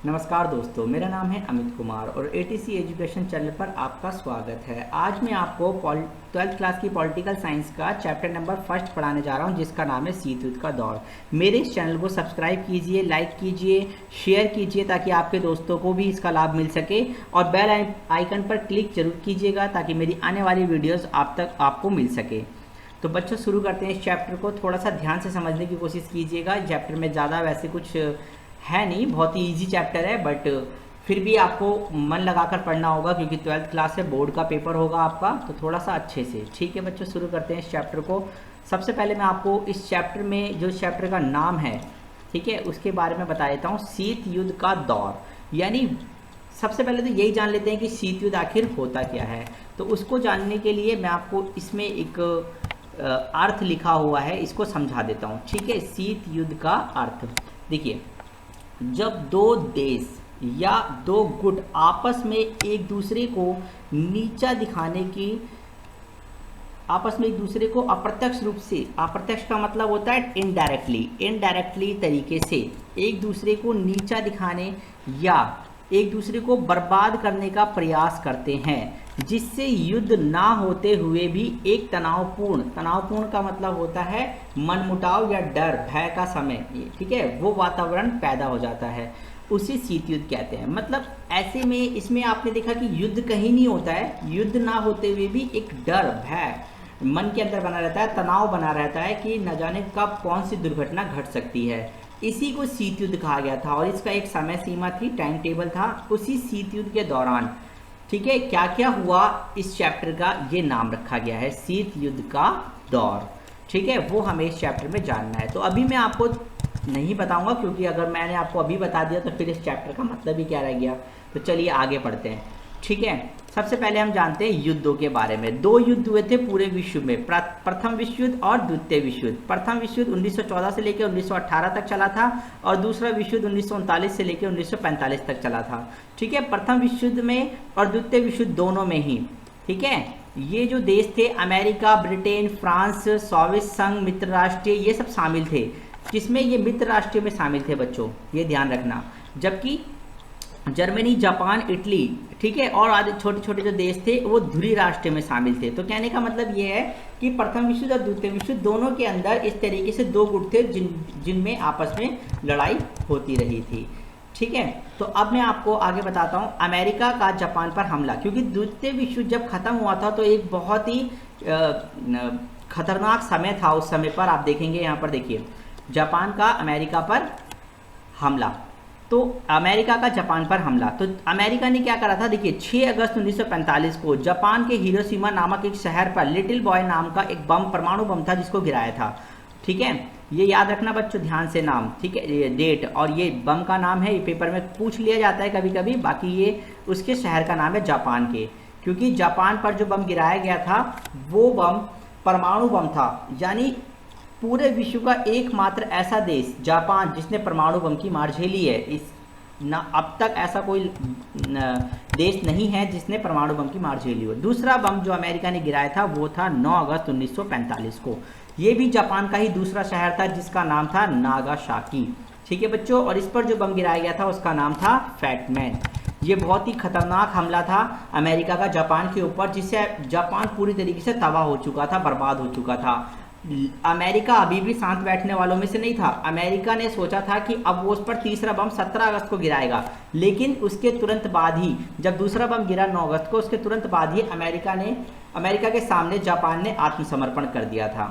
नमस्कार दोस्तों, मेरा नाम है अमित कुमार और एटीसी एजुकेशन चैनल पर आपका स्वागत है। आज मैं आपको 12th क्लास की पॉलिटिकल साइंस का चैप्टर नंबर फर्स्ट पढ़ाने जा रहा हूं, जिसका नाम है शीत युद्ध का दौर। मेरे इस चैनल को सब्सक्राइब कीजिए, लाइक कीजिए, शेयर कीजिए ताकि आपके दोस्तों को भी इसका लाभ मिल सके, और बेल आइकन पर क्लिक जरूर कीजिएगा ताकि मेरी आने वाली वीडियोज़ आप तक आपको मिल सके। तो बच्चों, शुरू करते हैं इस चैप्टर को। थोड़ा सा ध्यान से समझने की कोशिश कीजिएगा। चैप्टर में ज़्यादा वैसे कुछ है नहीं, बहुत ही इजी चैप्टर है, बट फिर भी आपको मन लगाकर पढ़ना होगा क्योंकि 12th क्लास से बोर्ड का पेपर होगा आपका, तो थोड़ा सा अच्छे से। ठीक है बच्चों, शुरू करते हैं इस चैप्टर को। सबसे पहले मैं आपको इस चैप्टर में जो चैप्टर का नाम है, ठीक है, उसके बारे में बता देता हूँ। शीत युद्ध का दौर, यानी सबसे पहले तो यही जान लेते हैं कि शीत युद्ध आखिर होता क्या है। तो उसको जानने के लिए मैं आपको इसमें एक अर्थ लिखा हुआ है, इसको समझा देता हूँ। ठीक है, शीत युद्ध का अर्थ देखिए, जब दो देश या दो गुट आपस में एक दूसरे को नीचा दिखाने की, आपस में एक दूसरे को अप्रत्यक्ष रूप से, अप्रत्यक्ष का मतलब होता है इनडायरेक्टली तरीके से एक दूसरे को नीचा दिखाने या एक दूसरे को बर्बाद करने का प्रयास करते हैं, जिससे युद्ध ना होते हुए भी एक तनावपूर्ण का मतलब होता है मनमुटाव या डर भय का समय, ठीक है, वो वातावरण पैदा हो जाता है, उसे शीत युद्ध कहते हैं। मतलब ऐसे में इसमें आपने देखा कि युद्ध कहीं नहीं होता है, युद्ध ना होते हुए भी एक डर भय मन के अंदर बना रहता है, तनाव बना रहता है कि न जाने कब कौन सी दुर्घटना घट सकती है। इसी को शीत युद्ध कहा गया था और इसका एक समय सीमा थी, टाइम टेबल था। उसी शीत युद्ध के दौरान, ठीक है, क्या क्या हुआ, इस चैप्टर का ये नाम रखा गया है, शीत युद्ध का दौर। ठीक है, वो हमें इस चैप्टर में जानना है। तो अभी मैं आपको नहीं बताऊंगा क्योंकि अगर मैंने आपको अभी बता दिया तो फिर इस चैप्टर का मतलब ही क्या रह गया। तो चलिए आगे पढ़ते हैं। ठीक है, सबसे पहले हम जानते हैं युद्धों के बारे में। दो युद्ध हुए थे पूरे विश्व में, प्रथम विश्व युद्ध और द्वितीय विश्व युद्ध। प्रथम विश्व युद्ध 1914 से लेकर 1918 तक चला था और दूसरा विश्व युद्ध 1939 से लेकर 1945 तक चला था। ठीक है, प्रथम विश्व युद्ध में और द्वितीय विश्व युद्ध दोनों में ही, ठीक है, ये जो देश थे अमेरिका, ब्रिटेन, फ्रांस, सोवियत संघ, मित्र राष्ट्र, ये सब शामिल थे, जिसमें ये मित्र राष्ट्र में शामिल थे बच्चों, ये ध्यान रखना। जबकि जर्मनी, जापान, इटली, ठीक है, और आदि छोटे छोटे जो देश थे वो ध्रुवीय राष्ट्र में शामिल थे। तो कहने का मतलब ये है कि प्रथम विश्व युद्ध और द्वितीय विश्व युद्ध दोनों के अंदर इस तरीके से दो गुट थे जिनमें आपस में लड़ाई होती रही थी। ठीक है, तो अब मैं आपको आगे बताता हूँ अमेरिका का जापान पर हमला, क्योंकि द्वितीय विश्व युद्ध जब खत्म हुआ था तो एक बहुत ही खतरनाक समय था। उस समय पर आप देखेंगे, यहाँ पर देखिए, जापान का अमेरिका पर हमला। तो अमेरिका का जापान पर हमला, तो अमेरिका ने क्या करा था, देखिए 6 अगस्त 1945 को जापान के हिरोशिमा नामक एक शहर पर लिटिल बॉय नाम का एक बम, परमाणु बम था, जिसको गिराया था। ठीक है, ये याद रखना बच्चों ध्यान से नाम, ठीक है, ये डेट और ये बम का नाम है, ये पेपर में पूछ लिया जाता है कभी कभी। बाकी ये उसके शहर का नाम है जापान के, क्योंकि जापान पर जो बम गिराया गया था वो बम परमाणु बम था, यानी पूरे विश्व का एकमात्र ऐसा देश जापान जिसने परमाणु बम की मार झेली है। इस ना अब तक ऐसा कोई देश नहीं है जिसने परमाणु बम की मार झेली हो। दूसरा बम जो अमेरिका ने गिराया था वो था 9 अगस्त 1945 को। ये भी जापान का ही दूसरा शहर था जिसका नाम था नागासाकी। ठीक है बच्चों, और इस पर जो बम गिराया गया था उसका नाम था फैटमैन। ये बहुत ही खतरनाक हमला था अमेरिका का जापान के ऊपर, जिससे जापान पूरी तरीके से तबाह हो चुका था, बर्बाद हो चुका था। अमेरिका अभी भी शांत बैठने वालों में से नहीं था। अमेरिका ने सोचा था कि अब वो उस पर तीसरा बम 17 अगस्त को गिराएगा, लेकिन उसके तुरंत बाद ही, जब दूसरा बम गिरा 9 अगस्त को, उसके तुरंत बाद ही अमेरिका के सामने जापान ने आत्मसमर्पण कर दिया था।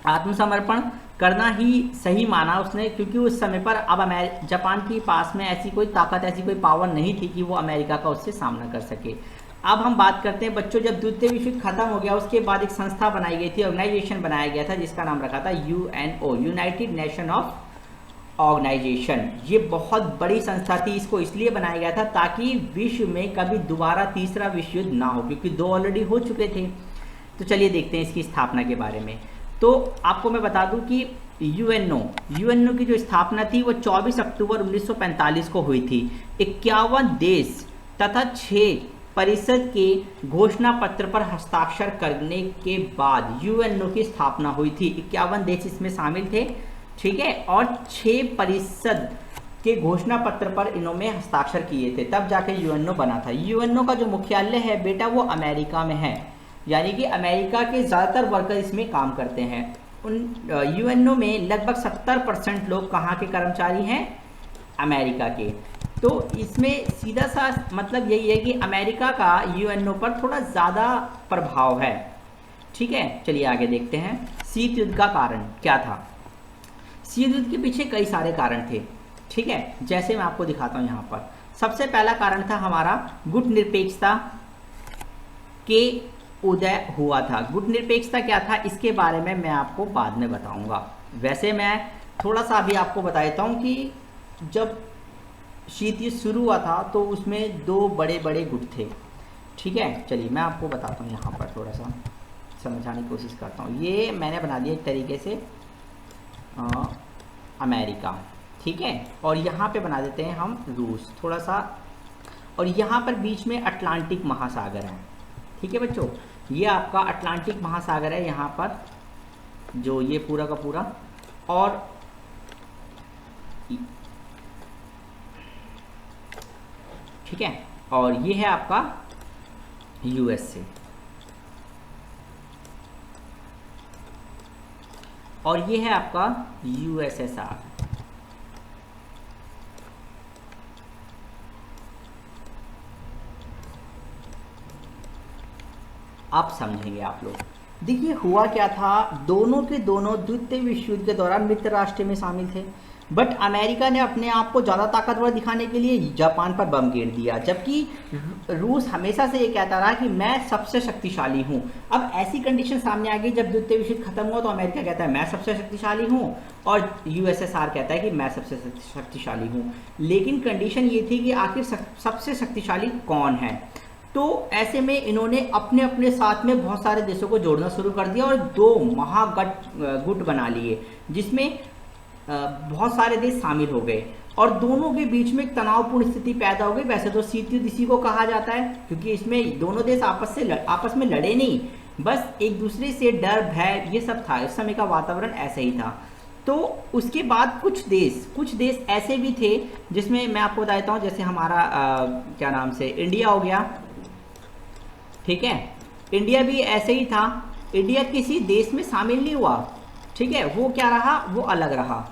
आत्मसमर्पण करना ही सही माना उसने, क्योंकि उस समय पर अब जापान के पास में ऐसी कोई ताकत, ऐसी कोई पावर नहीं थी कि वो अमेरिका का उससे सामना कर सके। अब हम बात करते हैं बच्चों, जब द्वितीय विश्व युद्ध खत्म हो गया उसके बाद एक संस्था बनाई गई थी, ऑर्गेनाइजेशन बनाया गया था, जिसका नाम रखा था UNO, united nation of organisation. ये बहुत बड़ी संस्था थी, इसको इसलिए बनाया गया था ताकि विश्व में कभी दोबारा तीसरा विश्व युद्ध ना हो, क्योंकि 2 ऑलरेडी हो चुके थे। तो चलिए देखते हैं इसकी स्थापना के बारे में। तो आपको मैं बता दूं कि यूएनओ की जो स्थापना थी वो 24 अक्टूबर 1945 को हुई थी। 51 देश तथा 6 परिषद के घोषणा पत्र पर हस्ताक्षर करने के बाद यूएनओ की स्थापना हुई थी। 51 देश इसमें शामिल थे, ठीक है, और 6 परिषद के घोषणा पत्र पर इन्होंने हस्ताक्षर किए थे, तब जाके यूएनओ बना था। यूएनओ का जो मुख्यालय है बेटा वो अमेरिका में है, यानी कि अमेरिका के ज़्यादातर वर्कर इसमें काम करते हैं। उन यूएनओ में लगभग 70% लोग कहाँ के कर्मचारी हैं, अमेरिका के। तो इसमें सीधा सा मतलब यही है कि अमेरिका का यूएनओ पर थोड़ा ज़्यादा प्रभाव है। ठीक है, चलिए आगे देखते हैं। शीत युद्ध का कारण क्या था। शीत युद्ध के पीछे कई सारे कारण थे। ठीक है, जैसे मैं आपको दिखाता हूँ यहाँ पर। सबसे पहला कारण था हमारा गुटनिरपेक्षता के उदय हुआ था। गुटनिरपेक्षता क्या था, इसके बारे में मैं आपको बाद में बताऊंगा। वैसे मैं थोड़ा सा अभी आपको बता देता हूँ कि जब शीत युद्ध शुरू हुआ था तो उसमें दो बड़े बड़े गुट थे। ठीक है, चलिए मैं आपको बताता हूँ, यहाँ पर थोड़ा सा समझाने की कोशिश करता हूँ। ये मैंने बना दिया एक तरीके से अमेरिका, ठीक है, और यहाँ पे बना देते हैं हम रूस थोड़ा सा, और यहाँ पर बीच में अटलांटिक महासागर है। ठीक है बच्चों, ये आपका अटलांटिक महासागर है यहाँ पर, जो ये पूरा का पूरा, और ठीक है, और ये है आपका यूएसए, और ये है आपका यूएसएसआर। आप समझेंगे आप लोग। देखिए हुआ क्या था, दोनों के दोनों द्वितीय विश्व युद्ध के दौरान मित्र राष्ट्र में शामिल थे, बट अमेरिका ने अपने आप को ज़्यादा ताकतवर दिखाने के लिए जापान पर बम गिर दिया, जबकि रूस हमेशा से ये कहता रहा कि मैं सबसे शक्तिशाली हूँ। अब ऐसी कंडीशन सामने आ गई, जब द्वितीय विश्व युद्ध खत्म हुआ तो अमेरिका कहता है मैं सबसे शक्तिशाली हूँ, और यूएसएसआर कहता है कि मैं सबसे शक्तिशाली हूँ। लेकिन कंडीशन ये थी कि आखिर सबसे शक्तिशाली कौन है। तो ऐसे में इन्होंने अपने अपने साथ में बहुत सारे देशों को जोड़ना शुरू कर दिया और दो महागुट बना लिए, जिसमें बहुत सारे देश शामिल हो गए, और दोनों के बीच में एक तनावपूर्ण स्थिति पैदा हो गई। वैसे तो शीत युद्ध इसी को कहा जाता है, क्योंकि इसमें दोनों देश आपस में लड़े नहीं, बस एक दूसरे से डर भय ये सब था। इस समय का वातावरण ऐसा ही था। तो उसके बाद कुछ देश ऐसे भी थे जिसमें मैं आपको बता देता हूँ, जैसे हमारा क्या नाम से इंडिया हो गया। ठीक है, इंडिया भी ऐसे ही था। इंडिया किसी देश में शामिल नहीं हुआ, ठीक है, वो क्या रहा, वो अलग रहा।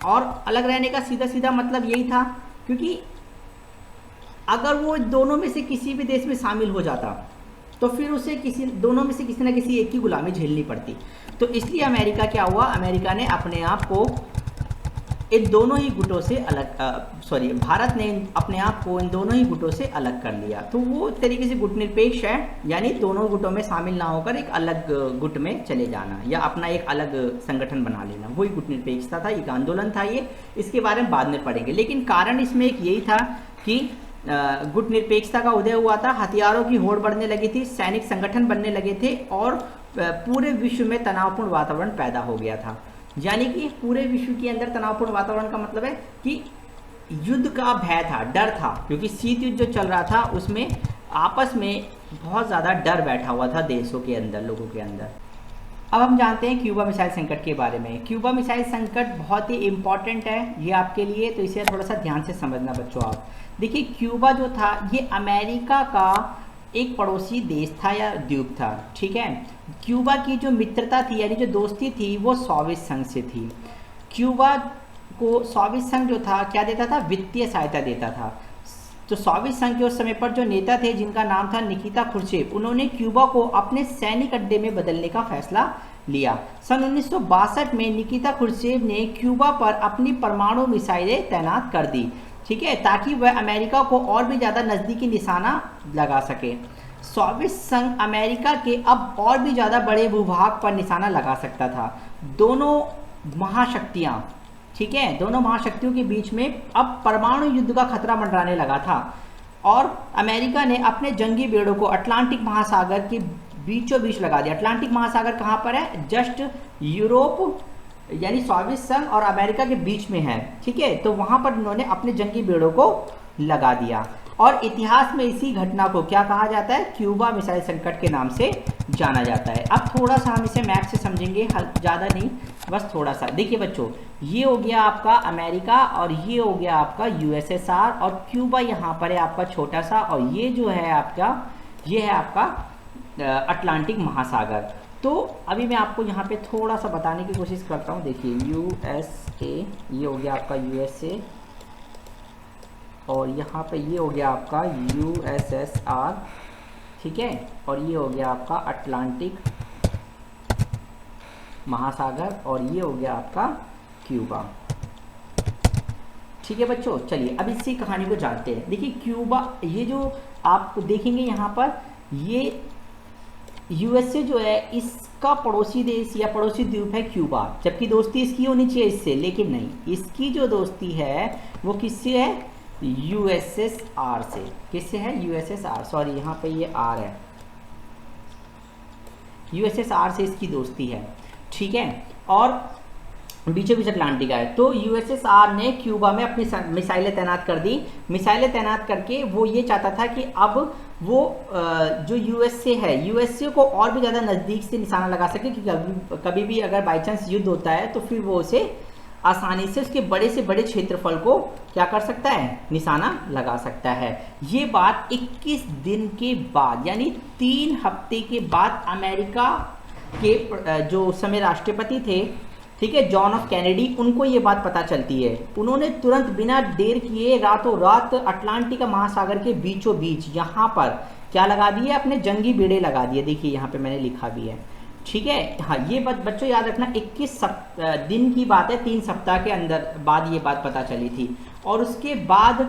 और अलग रहने का सीधा सीधा मतलब यही था, क्योंकि अगर वो दोनों में से किसी भी देश में शामिल हो जाता तो फिर उसे दोनों में से किसी ना किसी एक की गुलामी झेलनी पड़ती। तो इसलिए अमेरिका क्या हुआ, अमेरिका ने अपने आप को इन दोनों ही गुटों से भारत ने अपने आप को इन दोनों ही गुटों से अलग कर लिया। तो वो तरीके से गुटनिरपेक्ष है, यानी दोनों गुटों में शामिल ना होकर एक अलग गुट में चले जाना या अपना एक अलग संगठन बना लेना, वही गुटनिरपेक्षता था। एक आंदोलन था ये, इसके बारे में बाद में पढ़ेंगे। लेकिन कारण इसमें एक यही था कि गुटनिरपेक्षता का उदय हुआ था, हथियारों की होड़ बढ़ने लगी थी, सैनिक संगठन बनने लगे थे, और पूरे विश्व में तनावपूर्ण वातावरण पैदा हो गया था। यानी कि पूरे विश्व के अंदर तनावपूर्ण वातावरण का मतलब है कि युद्ध का भय था, डर था, क्योंकि शीत युद्ध जो चल रहा था उसमें आपस में बहुत ज़्यादा डर बैठा हुआ था देशों के अंदर, लोगों के अंदर। अब हम जानते हैं क्यूबा मिसाइल संकट के बारे में। क्यूबा मिसाइल संकट बहुत ही इम्पॉर्टेंट है ये आपके लिए, तो इसे थोड़ा सा ध्यान से समझना बच्चों आप। देखिए क्यूबा जो था ये अमेरिका का एक पड़ोसी देश था या द्वीप था। ठीक है, क्यूबा की जो मित्रता थी यानी जो दोस्ती थी वो सोवियत संघ से थी। क्यूबा को सोवियत संघ जो था क्या देता था, वित्तीय सहायता देता था। तो सोवियत संघ के उस समय पर जो नेता थे जिनका नाम था निकिता खुर्शेव, उन्होंने क्यूबा को अपने सैनिक अड्डे में बदलने का फैसला लिया। सन 1962 में निकिता खुर्शेव ने क्यूबा पर अपनी परमाणु मिसाइलें तैनात कर दी, ठीक है, ताकि वह अमेरिका को और भी ज़्यादा नज़दीकी निशाना लगा सके। सोवियत संघ अमेरिका के अब और भी ज़्यादा बड़े भूभाग पर निशाना लगा सकता था। दोनों महाशक्तियाँ, ठीक है, दोनों महाशक्तियों के बीच में अब परमाणु युद्ध का खतरा मंडराने लगा था, और अमेरिका ने अपने जंगी बेड़ों को अटलांटिक महासागर के बीचों बीच लगा दिया। अटलांटिक महासागर कहाँ पर है, जस्ट यूरोप यानी सोवियत संघ और अमेरिका के बीच में है, ठीक है। तो वहाँ पर उन्होंने अपने जंगी बेड़ों को लगा दिया, और इतिहास में इसी घटना को क्या कहा जाता है, क्यूबा मिसाइल संकट के नाम से जाना जाता है। अब थोड़ा सा हम इसे मैप से समझेंगे, ज़्यादा नहीं, बस थोड़ा सा। देखिए बच्चों, ये हो गया आपका अमेरिका और ये हो गया आपका यूएसएसआर, और क्यूबा यहाँ पर है आपका छोटा सा, और ये जो है आपका, ये है आपका अटलांटिक महासागर। तो अभी मैं आपको यहाँ पे थोड़ा सा बताने की कोशिश करता हूँ। देखिए यूएसए, ये हो गया आपका यूएसए, और यहाँ पे ये हो गया आपका यूएसएसआर, ठीक है, और ये हो गया आपका अटलांटिक महासागर, और ये हो गया आपका क्यूबा। ठीक है बच्चों, चलिए अब इसी कहानी को जानते हैं। देखिए क्यूबा, ये जो आप देखेंगे यहाँ पर, ये यूएसए जो है इसका पड़ोसी देश या पड़ोसी द्वीप है क्यूबा, जबकि दोस्ती इसकी होनी चाहिए इससे, लेकिन नहीं, इसकी जो दोस्ती है वो किससे है, यूएसएसआर से। किससे है, यूएसएसआर, सॉरी यहाँ पे ये आर है, यूएसएसआर से इसकी दोस्ती है, ठीक है, और बीचों बीच अटलांटिक है। तो यूएसएसआर ने क्यूबा में अपनी मिसाइलें तैनात कर दी। मिसाइलें तैनात करके वो ये चाहता था कि अब वो जो यूएसए है, यूएसए को और भी ज़्यादा नज़दीक से निशाना लगा सके कि कभी भी अगर बाई चांस युद्ध होता है तो फिर वो उसे आसानी से उसके बड़े से बड़े क्षेत्रफल को क्या कर सकता है, निशाना लगा सकता है। ये बात 21 दिन के बाद, यानी 3 हफ्ते के बाद अमेरिका के जो उस समय राष्ट्रपति थे, ठीक है, जॉन एफ कैनेडी, उनको ये बात पता चलती है। उन्होंने तुरंत बिना देर किए रातों रात अटलांटिक महासागर के बीचों बीच यहाँ पर क्या लगा दिए, अपने जंगी बेड़े लगा दिए। देखिए यहाँ पे मैंने लिखा भी है, ठीक है। हाँ, ये बात बच्चों याद रखना, 21 दिन की बात है, 3 सप्ताह के अंदर बाद ये बात पता चली थी। और उसके बाद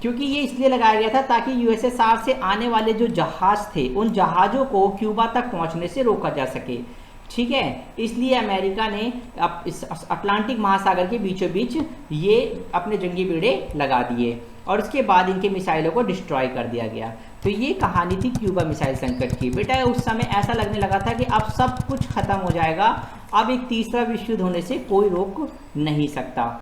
क्योंकि ये इसलिए लगाया गया था ताकि यूएसएसआर से आने वाले जो जहाज़ थे, उन जहाज़ों को क्यूबा तक पहुंचने से रोका जा सके, ठीक है। इसलिए अमेरिका ने अब इस अटलांटिक महासागर के बीचों बीच ये अपने जंगी बेड़े लगा दिए, और उसके बाद इनके मिसाइलों को डिस्ट्रॉय कर दिया गया। तो ये कहानी थी क्यूबा मिसाइल संकट की। बेटा उस समय ऐसा लगने लगा था कि अब सब कुछ खत्म हो जाएगा, अब एक तीसरा विश्व युद्ध होने से कोई रोक नहीं सकता।